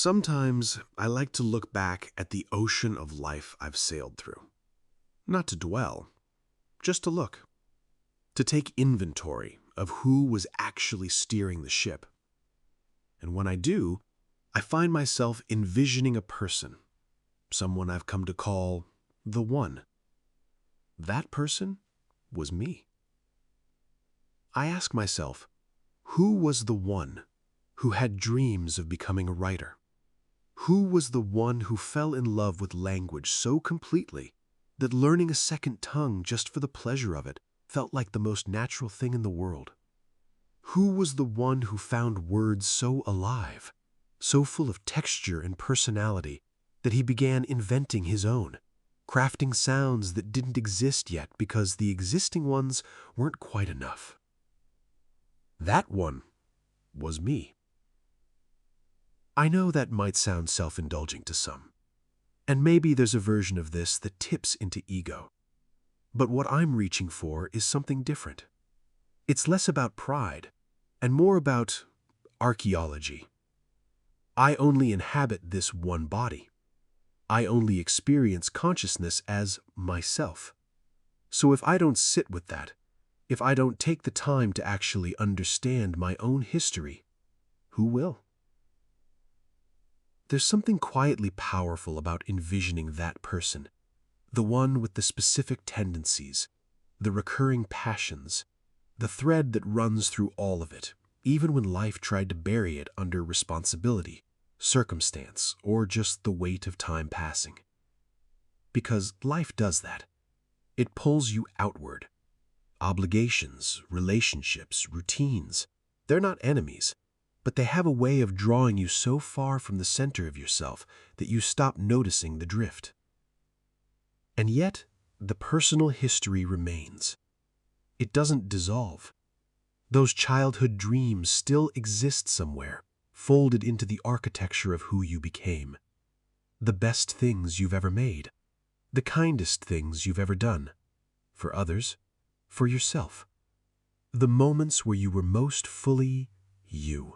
Sometimes I like to look back at the ocean of life I've sailed through. Not to dwell, just to look. To take inventory of who was actually steering the ship. And when I do, I find myself envisioning a person, someone I've come to call the One. That person was me. I ask myself, who was the one who had dreams of becoming a writer? Who was the one who fell in love with language so completely that learning a second tongue just for the pleasure of it felt like the most natural thing in the world? Who was the one who found words so alive, so full of texture and personality, that he began inventing his own, crafting sounds that didn't exist yet because the existing ones weren't quite enough? That one was me. I know that might sound self-indulging to some, and maybe there's a version of this that tips into ego. But what I'm reaching for is something different. It's less about pride and more about archaeology. I only inhabit this one body. I only experience consciousness as myself. So if I don't sit with that, if I don't take the time to actually understand my own history, who will? There's something quietly powerful about envisioning that person, the one with the specific tendencies, the recurring passions, the thread that runs through all of it, even when life tried to bury it under responsibility, circumstance, or just the weight of time passing. Because life does that. It pulls you outward. Obligations, relationships, routines, they're not enemies, but they have a way of drawing you so far from the center of yourself that you stop noticing the drift. And yet, the personal history remains. It doesn't dissolve. Those childhood dreams still exist somewhere, folded into the architecture of who you became. The best things you've ever made. The kindest things you've ever done. For others, for yourself. The moments where you were most fully you.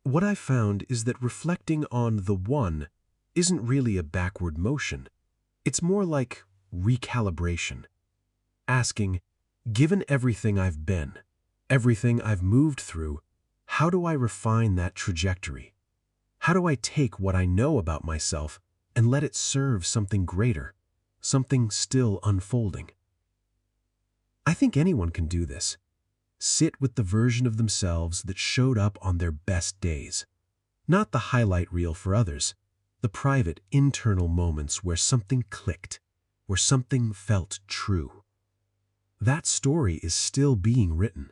What I've found is that reflecting on the One isn't really a backward motion. It's more like recalibration. Asking, given everything I've been, everything I've moved through, how do I refine that trajectory? How do I take what I know about myself and let it serve something greater, something still unfolding? I think anyone can do this. Sit with the version of themselves that showed up on their best days. Not the highlight reel for others, the private, internal moments where something clicked, where something felt true. That story is still being written.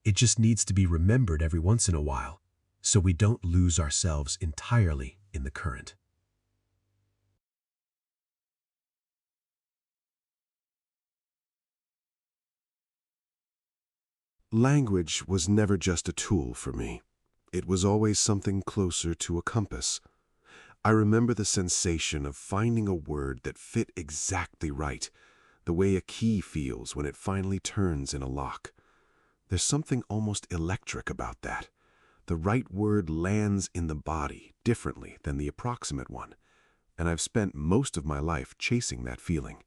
It just needs to be remembered every once in a while, so we don't lose ourselves entirely in the current. Language was never just a tool for me. It was always something closer to a compass. I remember the sensation of finding a word that fit exactly right, the way a key feels when it finally turns in a lock. There's something almost electric about that. The right word lands in the body differently than the approximate one, and I've spent most of my life chasing that feeling.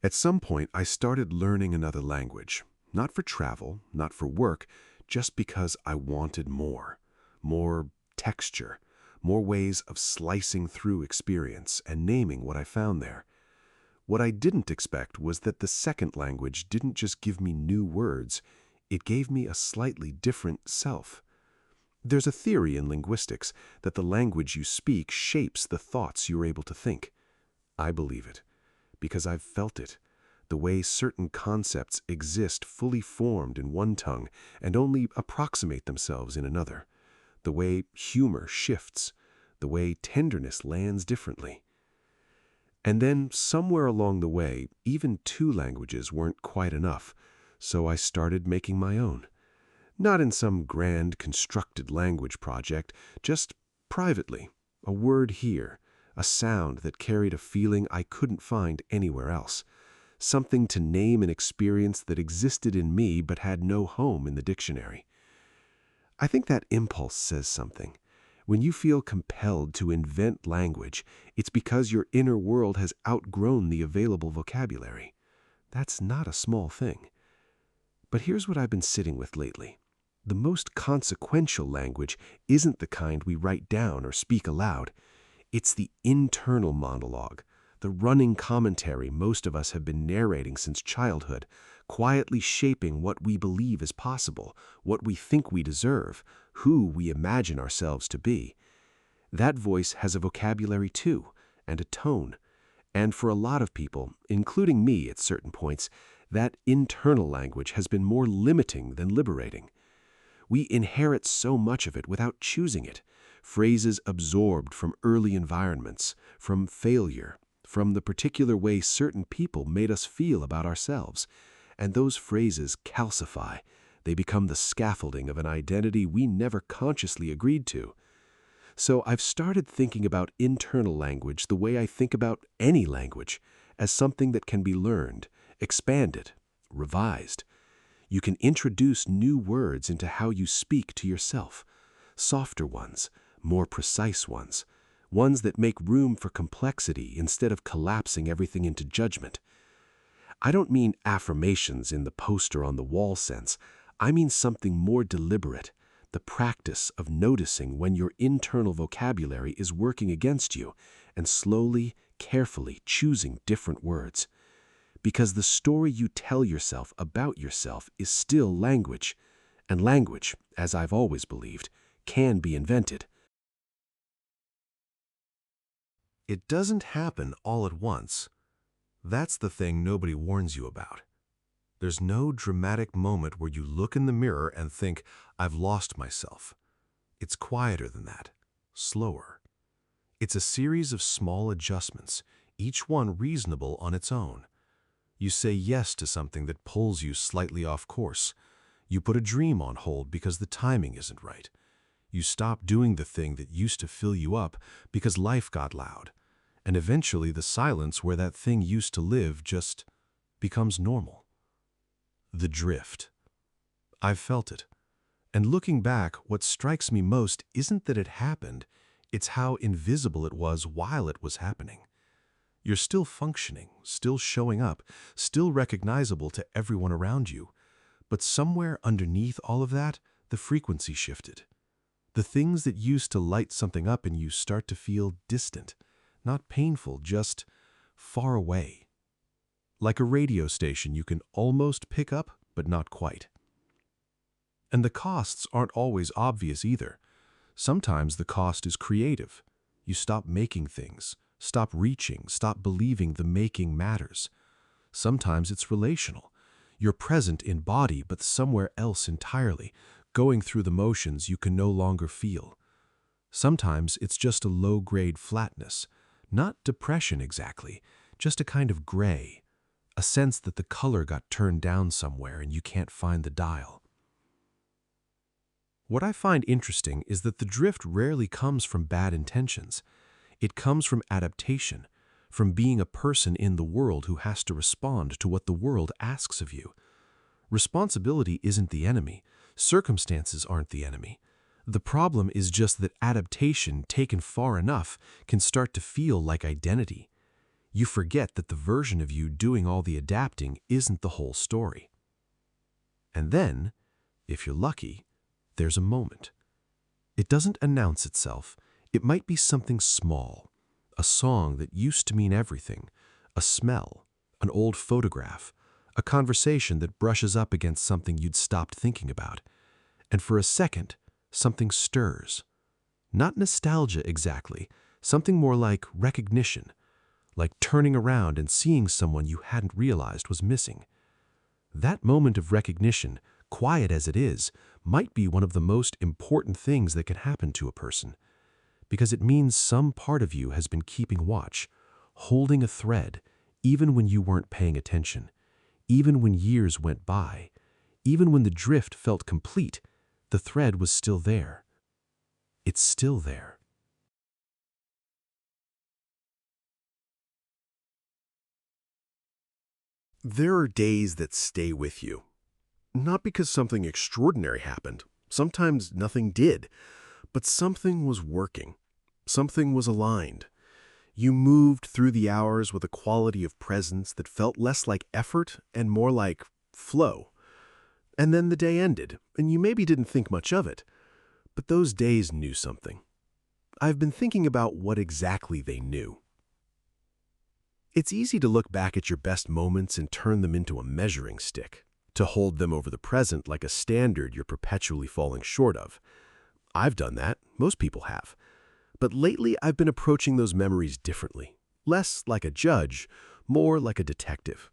At some point, I started learning another language. Not for travel, not for work, just because I wanted more. More texture, more ways of slicing through experience and naming what I found there. What I didn't expect was that the second language didn't just give me new words, it gave me a slightly different self. There's a theory in linguistics that the language you speak shapes the thoughts you're able to think. I believe it, because I've felt it. The way certain concepts exist fully formed in one tongue and only approximate themselves in another. The way humor shifts. The way tenderness lands differently. And then, somewhere along the way, even two languages weren't quite enough, so I started making my own. Not in some grand constructed language project, just privately. A word here, a sound that carried a feeling I couldn't find anywhere else. Something to name an experience that existed in me but had no home in the dictionary. I think that impulse says something. When you feel compelled to invent language, it's because your inner world has outgrown the available vocabulary. That's not a small thing. But here's what I've been sitting with lately. The most consequential language isn't the kind we write down or speak aloud. It's the internal monologue, the running commentary most of us have been narrating since childhood, quietly shaping what we believe is possible, what we think we deserve, who we imagine ourselves to be. That voice has a vocabulary too, and a tone. And for a lot of people, including me at certain points, that internal language has been more limiting than liberating. We inherit so much of it without choosing it. Phrases absorbed from early environments, from failure, from the particular way certain people made us feel about ourselves. And those phrases calcify. They become the scaffolding of an identity we never consciously agreed to. So I've started thinking about internal language the way I think about any language, as something that can be learned, expanded, revised. You can introduce new words into how you speak to yourself, softer ones, more precise ones, ones that make room for complexity instead of collapsing everything into judgment. I don't mean affirmations in the poster on the wall sense. I mean something more deliberate, the practice of noticing when your internal vocabulary is working against you and slowly, carefully choosing different words. Because the story you tell yourself about yourself is still language, and language, as I've always believed, can be invented. It doesn't happen all at once. That's the thing nobody warns you about. There's no dramatic moment where you look in the mirror and think, I've lost myself. It's quieter than that, slower. It's a series of small adjustments, each one reasonable on its own. You say yes to something that pulls you slightly off course. You put a dream on hold because the timing isn't right. You stop doing the thing that used to fill you up because life got loud. And eventually the silence where that thing used to live just becomes normal. The drift. I've felt it. And looking back, what strikes me most isn't that it happened, it's how invisible it was while it was happening. You're still functioning, still showing up, still recognizable to everyone around you. But somewhere underneath all of that, the frequency shifted. The things that used to light something up in you start to feel distant, not painful, just far away. Like a radio station you can almost pick up, but not quite. And the costs aren't always obvious either. Sometimes the cost is creative. You stop making things, stop reaching, stop believing the making matters. Sometimes it's relational. You're present in body, but somewhere else entirely, going through the motions you can no longer feel. Sometimes it's just a low-grade flatness, not depression exactly, just a kind of gray, a sense that the color got turned down somewhere and you can't find the dial. What I find interesting is that the drift rarely comes from bad intentions. It comes from adaptation, from being a person in the world who has to respond to what the world asks of you. Responsibility isn't the enemy. Circumstances aren't the enemy. The problem is just that adaptation, taken far enough, can start to feel like identity. You forget that the version of you doing all the adapting isn't the whole story. And then, if you're lucky, there's a moment. It doesn't announce itself. It might be something small, a song that used to mean everything, a smell, an old photograph, a conversation that brushes up against something you'd stopped thinking about. And for a second, something stirs. Not nostalgia exactly, something more like recognition, like turning around and seeing someone you hadn't realized was missing. That moment of recognition, quiet as it is, might be one of the most important things that can happen to a person, because it means some part of you has been keeping watch, holding a thread, even when you weren't paying attention, even when years went by, even when the drift felt complete, the thread was still there. It's still there. There are days that stay with you. Not because something extraordinary happened, Sometimes nothing did, but something was working. Something was aligned. You moved through the hours with a quality of presence that felt less like effort and more like flow. And then the day ended, and you maybe didn't think much of it. But those days knew something. I've been thinking about what exactly they knew. It's easy to look back at your best moments and turn them into a measuring stick, to hold them over the present like a standard you're perpetually falling short of. I've done that. Most people have. But lately, I've been approaching those memories differently. Less like a judge, more like a detective.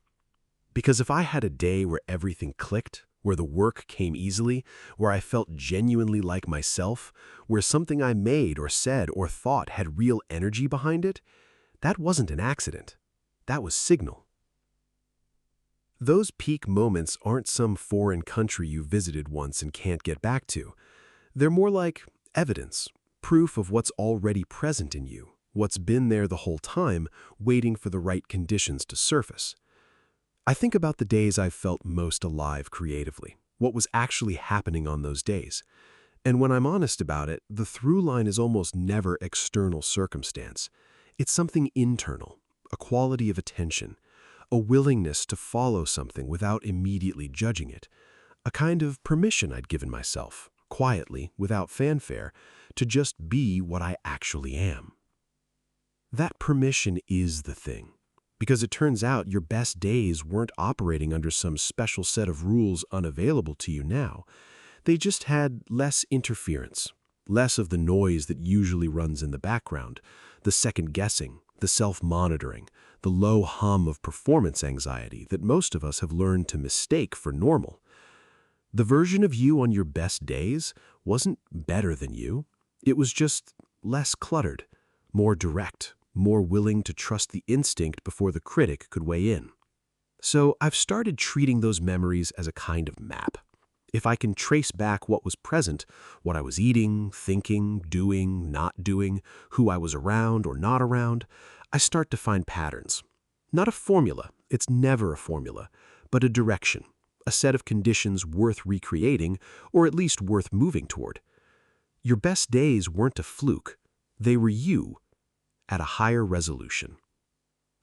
Because if I had a day where everything clicked, where the work came easily, where I felt genuinely like myself, where something I made or said or thought had real energy behind it, that wasn't an accident. That was signal. Those peak moments aren't some foreign country you visited once and can't get back to. They're more like evidence, proof of what's already present in you, what's been there the whole time, waiting for the right conditions to surface. I think about the days I've felt most alive creatively, what was actually happening on those days. And when I'm honest about it, the through line is almost never external circumstance. It's something internal, a quality of attention, a willingness to follow something without immediately judging it, a kind of permission I'd given myself, quietly, without fanfare, to just be what I actually am. That permission is the thing. Because it turns out your best days weren't operating under some special set of rules unavailable to you now. They just had less interference, less of the noise that usually runs in the background, the second-guessing, the self-monitoring, the low hum of performance anxiety that most of us have learned to mistake for normal. The version of you on your best days wasn't better than you. It was just less cluttered, more direct, more willing to trust the instinct before the critic could weigh in. So I've started treating those memories as a kind of map. If I can trace back what was present, what I was eating, thinking, doing, not doing, who I was around or not around, I start to find patterns. Not a formula, it's never a formula, but a direction, a set of conditions worth recreating, or at least worth moving toward. Your best days weren't a fluke. They were you, at a higher resolution.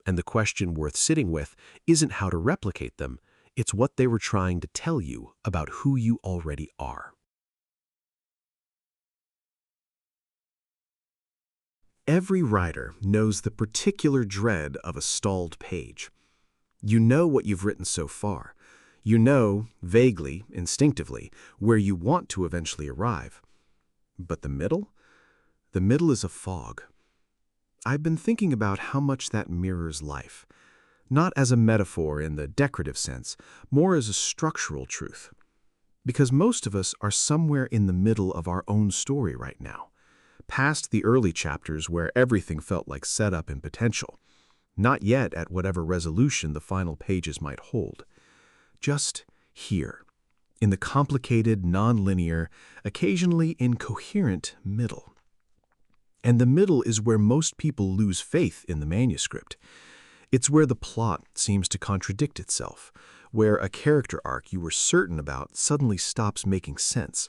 And the question worth sitting with isn't how to replicate them, it's what they were trying to tell you about who you already are. Every writer knows the particular dread of a stalled page. You know what you've written so far. You know, vaguely, instinctively, where you want to eventually arrive. But the middle? The middle is a fog. I've been thinking about how much that mirrors life, not as a metaphor in the decorative sense, more as a structural truth. Because most of us are somewhere in the middle of our own story right now, past the early chapters where everything felt like setup and potential, not yet at whatever resolution the final pages might hold. Just here, in the complicated, non-linear, occasionally incoherent middle. And the middle is where most people lose faith in the manuscript. It's where the plot seems to contradict itself, where a character arc you were certain about suddenly stops making sense,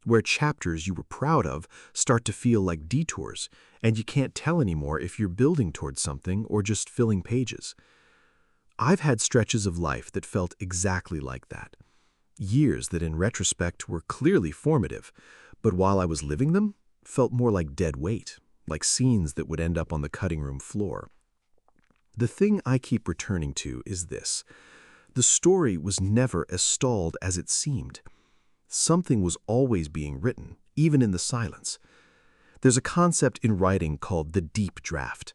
where chapters you were proud of start to feel like detours, and you can't tell anymore if you're building towards something or just filling pages. I've had stretches of life that felt exactly like that. Years that in retrospect were clearly formative, but while I was living them, felt more like dead weight, like scenes that would end up on the cutting room floor. The thing I keep returning to is this. The story was never as stalled as it seemed. Something was always being written, even in the silence. There's a concept in writing called the deep draft.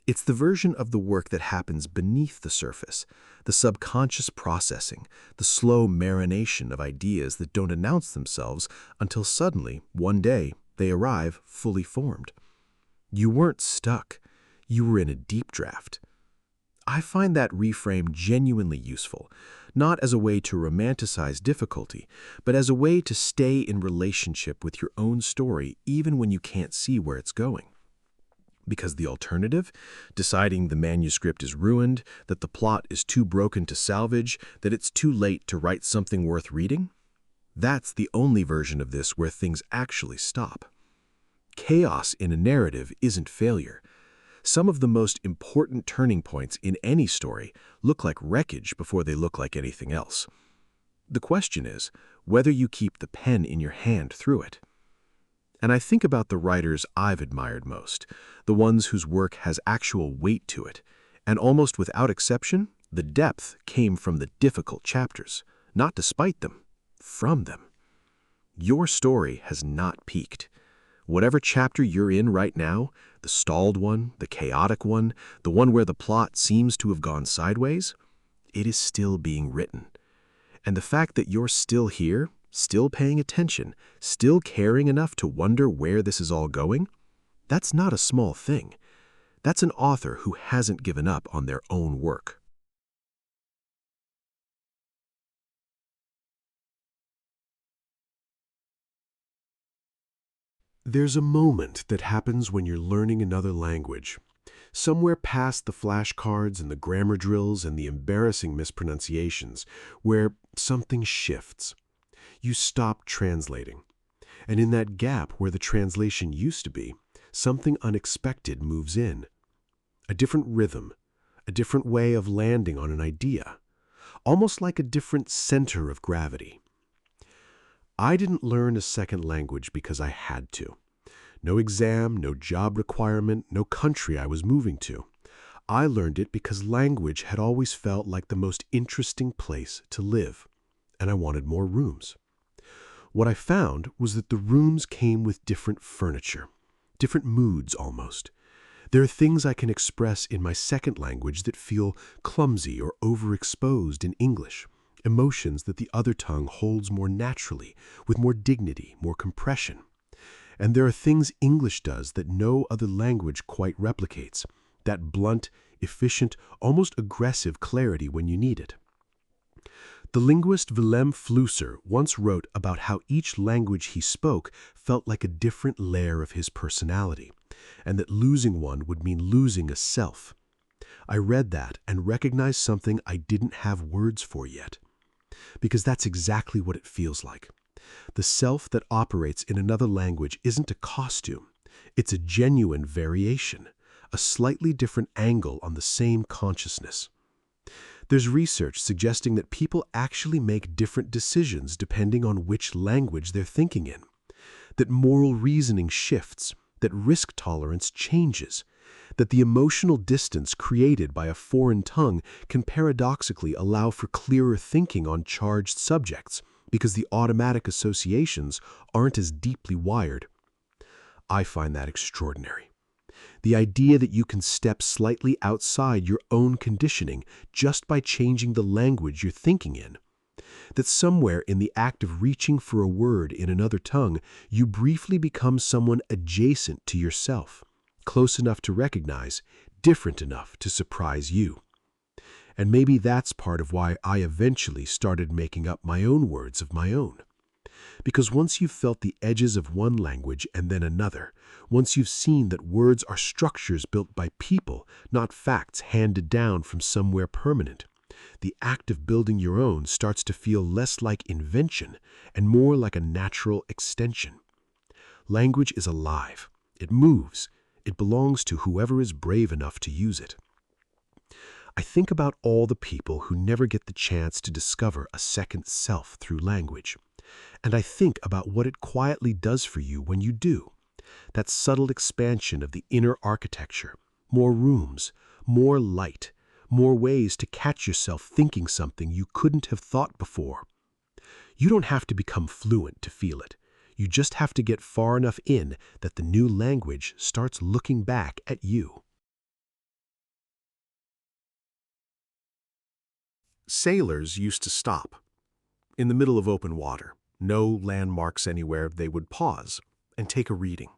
It's the version of the work that happens beneath the surface, the subconscious processing, the slow marination of ideas that don't announce themselves until suddenly, one day, they arrive fully formed. You weren't stuck. You were in a deep draft. I find that reframe genuinely useful, not as a way to romanticize difficulty, but as a way to stay in relationship with your own story even when you can't see where it's going. Because the alternative, deciding the manuscript is ruined, that the plot is too broken to salvage, that it's too late to write something worth reading, That's the only version of this where things actually stop. Chaos in a narrative isn't failure. Some of the most important turning points in any story look like wreckage before they look like anything else. The question is whether you keep the pen in your hand through it. And I think about the writers I've admired most, the ones whose work has actual weight to it, and almost without exception, the depth came from the difficult chapters, not despite them, from them. Your story has not peaked. Whatever chapter you're in right now, the stalled one, the chaotic one, the one where the plot seems to have gone sideways, it is still being written. And the fact that you're still here, still paying attention, still caring enough to wonder where this is all going, that's not a small thing. That's an author who hasn't given up on their own work. There's a moment that happens when you're learning another language. Somewhere past the flashcards and the grammar drills and the embarrassing mispronunciations, where something shifts. You stop translating. And in that gap where the translation used to be, something unexpected moves in. A different rhythm, a different way of landing on an idea, almost like a different center of gravity. I didn't learn a second language because I had to. No exam, no job requirement, no country I was moving to. I learned it because language had always felt like the most interesting place to live, and I wanted more rooms. What I found was that the rooms came with different furniture, different moods almost. There are things I can express in my second language that feel clumsy or overexposed in English, emotions that the other tongue holds more naturally, with more dignity, more compression. And there are things English does that no other language quite replicates, that blunt, efficient, almost aggressive clarity when you need it. The linguist Willem Flusser once wrote about how each language he spoke felt like a different layer of his personality, and that losing one would mean losing a self. I read that and recognized something I didn't have words for yet. Because that's exactly what it feels like. The self that operates in another language isn't a costume. It's a genuine variation, a slightly different angle on the same consciousness. There's research suggesting that people actually make different decisions depending on which language they're thinking in, that moral reasoning shifts, that risk tolerance changes, that the emotional distance created by a foreign tongue can paradoxically allow for clearer thinking on charged subjects because the automatic associations aren't as deeply wired. I find that extraordinary. The idea that you can step slightly outside your own conditioning just by changing the language you're thinking in. That somewhere in the act of reaching for a word in another tongue, you briefly become someone adjacent to yourself, close enough to recognize, different enough to surprise you. And maybe that's part of why I eventually started making up my own words of my own. Because once you've felt the edges of one language and then another, once you've seen that words are structures built by people, not facts handed down from somewhere permanent, the act of building your own starts to feel less like invention and more like a natural extension. Language is alive. It moves. It belongs to whoever is brave enough to use it. I think about all the people who never get the chance to discover a second self through language. And I think about what it quietly does for you when you do. That subtle expansion of the inner architecture, more rooms, more light, more ways to catch yourself thinking something you couldn't have thought before. You don't have to become fluent to feel it. You just have to get far enough in that the new language starts looking back at you. Sailors used to stop. In the middle of open water, no landmarks anywhere, they would pause and take a reading.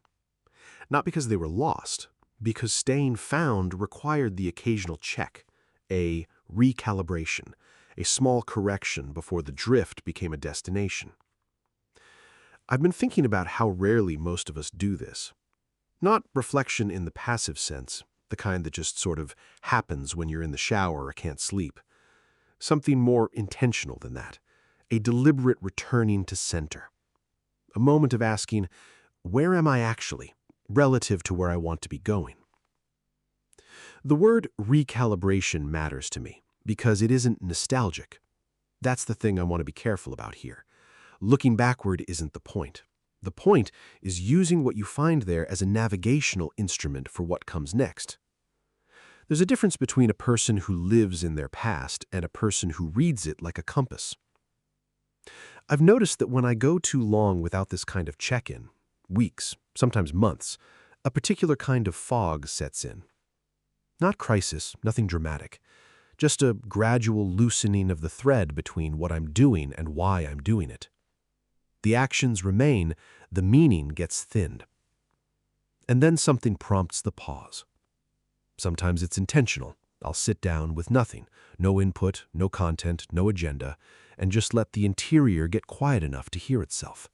Not because they were lost, because staying found required the occasional check, a recalibration, a small correction before the drift became a destination. I've been thinking about how rarely most of us do this. Not reflection in the passive sense, the kind that just sort of happens when you're in the shower or can't sleep. Something more intentional than that. a deliberate returning to center. A moment of asking, where am I actually, relative to where I want to be going? The word recalibration matters to me because it isn't nostalgic. That's the thing I want to be careful about here. Looking backward isn't the point. The point is using what you find there as a navigational instrument for what comes next. There's a difference between a person who lives in their past and a person who reads it like a compass. I've noticed that when I go too long without this kind of check-in, weeks, sometimes months, a particular kind of fog sets in. Not crisis, nothing dramatic, just a gradual loosening of the thread between what I'm doing and why I'm doing it. The actions remain, the meaning gets thinned. And then something prompts the pause. Sometimes it's intentional. I'll sit down with nothing, no input, no content, no agenda, and just let the interior get quiet enough to hear itself.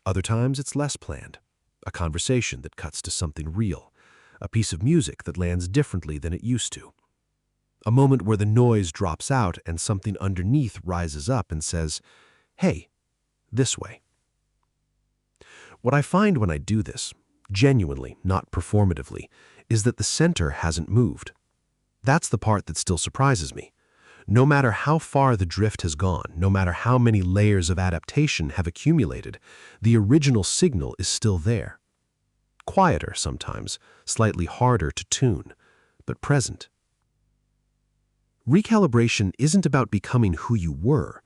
Other times it's less planned, a conversation that cuts to something real, a piece of music that lands differently than it used to. A moment where the noise drops out and something underneath rises up and says, hey, this way. What I find when I do this, genuinely, not performatively, is that the center hasn't moved. That's the part that still surprises me. No matter how far the drift has gone, no matter how many layers of adaptation have accumulated, the original signal is still there. Quieter sometimes, slightly harder to tune, but present. Recalibration isn't about becoming who you were.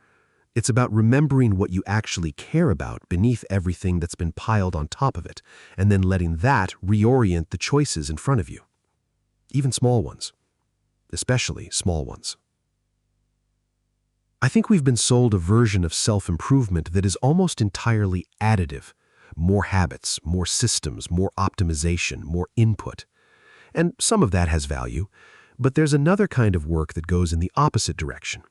It's about remembering what you actually care about beneath everything that's been piled on top of it, and then letting that reorient the choices in front of you. Even small ones. Especially small ones. I think we've been sold a version of self-improvement that is almost entirely additive. More habits, more systems, more optimization, more input. And some of that has value, but there's another kind of work that goes in the opposite direction.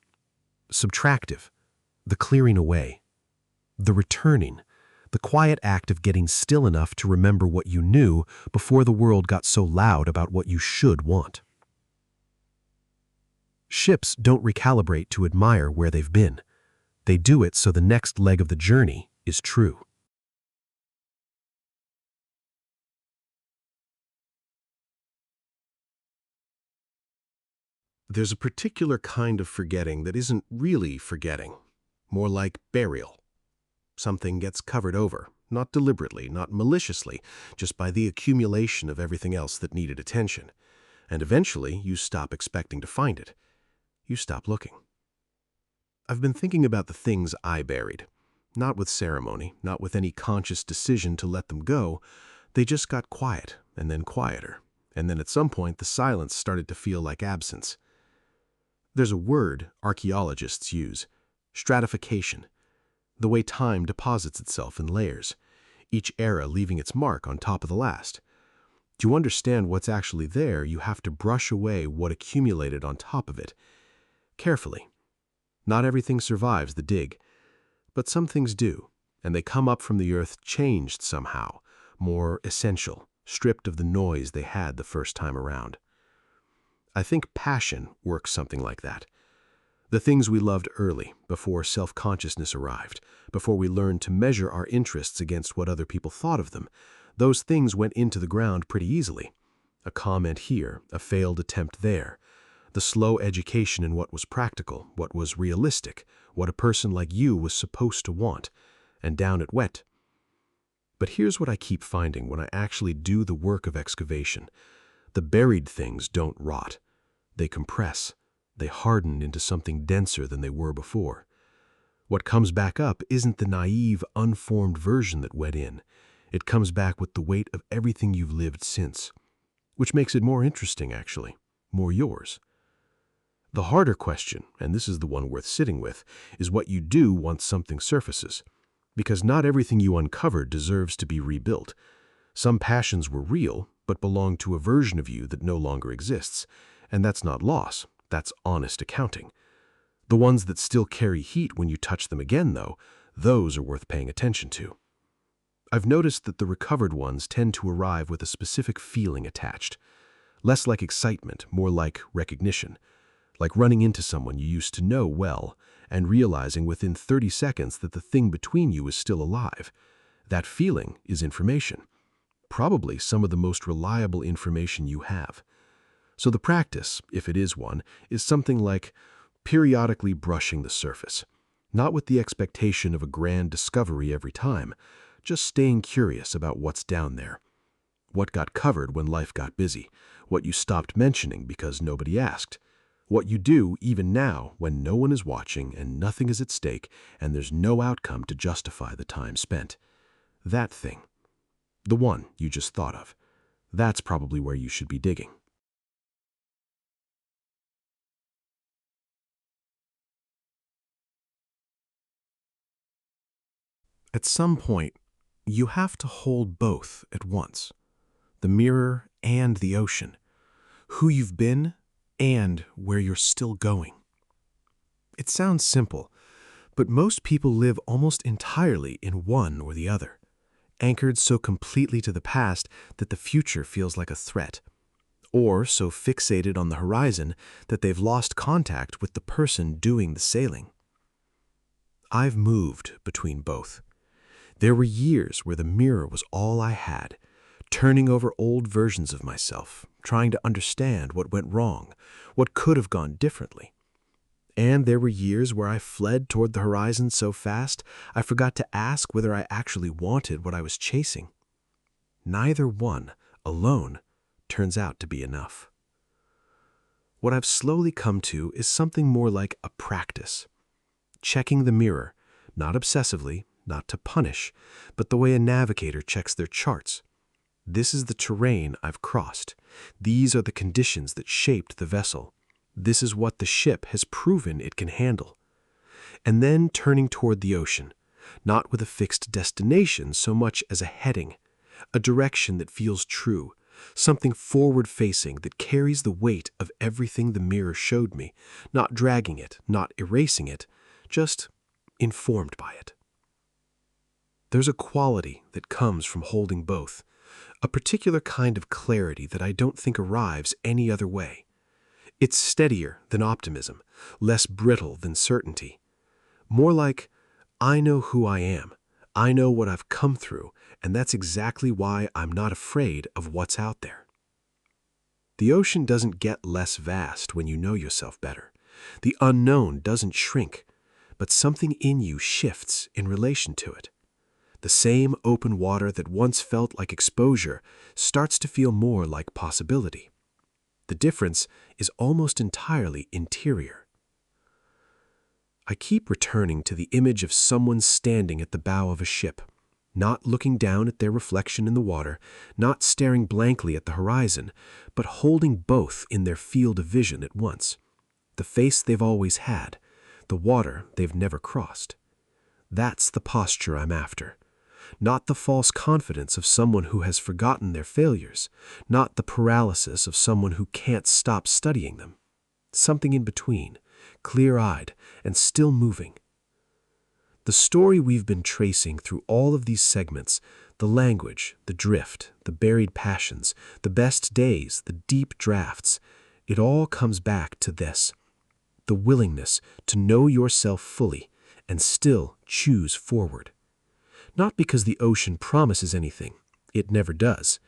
Subtractive. The clearing away. The returning. The quiet act of getting still enough to remember what you knew before the world got so loud about what you should want. Ships don't recalibrate to admire where they've been. They do it so the next leg of the journey is true. There's a particular kind of forgetting that isn't really forgetting, more like burial. Something gets covered over, not deliberately, not maliciously, just by the accumulation of everything else that needed attention. And eventually, you stop expecting to find it. You stop looking. I've been thinking about the things I buried. Not with ceremony, not with any conscious decision to let them go. They just got quiet, and then quieter. And then at some point, the silence started to feel like absence. There's a word archaeologists use, stratification, the way time deposits itself in layers, each era leaving its mark on top of the last. To understand what's actually there, you have to brush away what accumulated on top of it, carefully. Not everything survives the dig, but some things do, and they come up from the earth changed somehow, more essential, stripped of the noise they had the first time around. I think passion works something like that. The things we loved early, before self-consciousness arrived, before we learned to measure our interests against what other people thought of them, those things went into the ground pretty easily. A comment here, a failed attempt there. The slow education in what was practical, what was realistic, what a person like you was supposed to want, and down it went. But here's what I keep finding when I actually do the work of excavation. The buried things don't rot. They compress. They harden into something denser than they were before. What comes back up isn't the naive, unformed version that went in. It comes back with the weight of everything you've lived since, which makes it more interesting, actually, more yours. The harder question, and this is the one worth sitting with, is what you do once something surfaces. Because not everything you uncovered deserves to be rebuilt. Some passions were real, but belong to a version of you that no longer exists. And that's not loss, that's honest accounting. The ones that still carry heat when you touch them again, though, those are worth paying attention to. I've noticed that the recovered ones tend to arrive with a specific feeling attached. Less like excitement, more like recognition. like running into someone you used to know well and realizing within 30 seconds that the thing between you is still alive. That feeling is information, probably some of the most reliable information you have. So the practice, if it is one, is something like periodically brushing the surface, not with the expectation of a grand discovery every time, just staying curious about what's down there. What got covered when life got busy, what you stopped mentioning because nobody asked, what you do even now when no one is watching and nothing is at stake and there's no outcome to justify the time spent. That thing, the one you just thought of, that's probably where you should be digging. At some point, you have to hold both at once, the mirror and the ocean, who you've been and where you're still going. It sounds simple, but most people live almost entirely in one or the other, anchored so completely to the past that the future feels like a threat, or so fixated on the horizon that they've lost contact with the person doing the sailing. I've moved between both. There were years where the mirror was all I had, turning over old versions of myself, trying to understand what went wrong, what could have gone differently. And there were years where I fled toward the horizon so fast I forgot to ask whether I actually wanted what I was chasing. Neither one, alone, turns out to be enough. What I've slowly come to is something more like a practice. Checking the mirror, not obsessively, not to punish, but the way a navigator checks their charts. This is the terrain I've crossed. These are the conditions that shaped the vessel. This is what the ship has proven it can handle. And then turning toward the ocean, not with a fixed destination so much as a heading, a direction that feels true, something forward-facing that carries the weight of everything the mirror showed me, not dragging it, not erasing it, just informed by it. There's a quality that comes from holding both, a particular kind of clarity that I don't think arrives any other way. It's steadier than optimism, less brittle than certainty. More like, I know who I am, I know what I've come through, and that's exactly why I'm not afraid of what's out there. The ocean doesn't get less vast when you know yourself better. The unknown doesn't shrink, but something in you shifts in relation to it. The same open water that once felt like exposure starts to feel more like possibility. The difference is almost entirely interior. I keep returning to the image of someone standing at the bow of a ship, not looking down at their reflection in the water, not staring blankly at the horizon, but holding both in their field of vision at once. The face they've always had, the water they've never crossed. That's the posture I'm after. Not the false confidence of someone who has forgotten their failures, not the paralysis of someone who can't stop studying them. Something in between, clear-eyed and still moving. The story we've been tracing through all of these segments, the language, the drift, the buried passions, the best days, the deep drafts, it all comes back to this: the willingness to know yourself fully and still choose forward. Not because the ocean promises anything, it never does,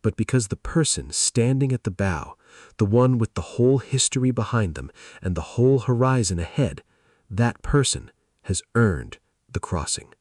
but because the person standing at the bow, the one with the whole history behind them and the whole horizon ahead, that person has earned the crossing.